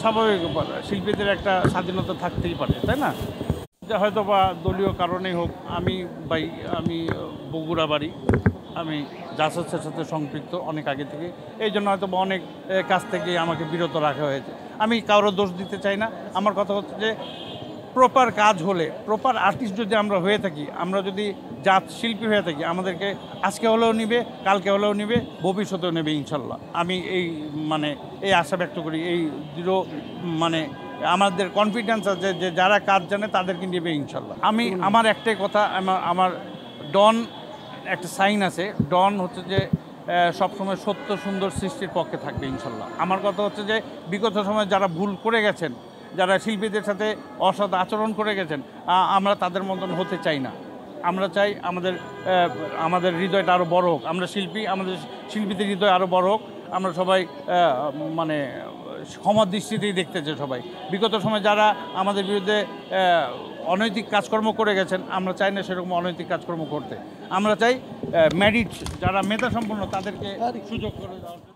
স্বাভাবিক ব্যাপার, শিল্পীদের একটা স্বাধীনতা থাকতেই পারে, তাই না? এটা হয়তো বা দলীয় কারণেই হোক, আমি বগুড়া বাড়ি, আমি জাসাসের সাথে সম্পৃক্ত অনেক আগে থেকে, এই জন্য হয়তো বা অনেক কাজ থেকে আমাকে বিরত রাখা হয়েছে। আমি কারোর দোষ দিতে চাই না। আমার কথা হচ্ছে যে প্রপার কাজ হলে, প্রপার আর্টিস্ট যদি আমরা হয়ে থাকি, আমরা যদি জাত শিল্পী হয়ে থাকি, আমাদেরকে আজকে হলেও নিবে, কালকে হলেও নিবে, ভবিষ্যতেও নেবে ইনশাল্লাহ। আমি এই আশা ব্যক্ত করি, এই দৃঢ় মানে আমাদের কনফিডেন্স আছে যে যারা কাজ জানে তাদেরকে নেবে ইনশাল্লাহ। আমার একটাই কথা, আমার ডন একটা সাইন আছে, ডন হচ্ছে যে সবসময় সত্য সুন্দর সৃষ্টির পক্ষে থাকবে ইনশাল্লাহ। আমার কথা হচ্ছে যে বিগত সময় যারা ভুল করে গেছেন, যারা শিল্পীদের সাথে অসৎ আচরণ করে গেছেন, আমরা তাদের মতন হতে চাই না। আমরা চাই আমাদের হৃদয়টা আরও বড় হোক, আমরা শিল্পী, আমাদের শিল্পীদের হৃদয় আরও বড় হোক। আমরা সবাই মানে ক্ষমার দৃষ্টিতেই দেখতে চাই সবাই। বিগত সময় যারা আমাদের বিরুদ্ধে অনৈতিক কাজকর্ম করে গেছেন, আমরা চাই না সেরকম অনৈতিক কাজকর্ম করতে। আমরা চাই মেরিট যারা মেধা সম্পন্ন তাদেরকে সুযোগ করে দেওয়ার।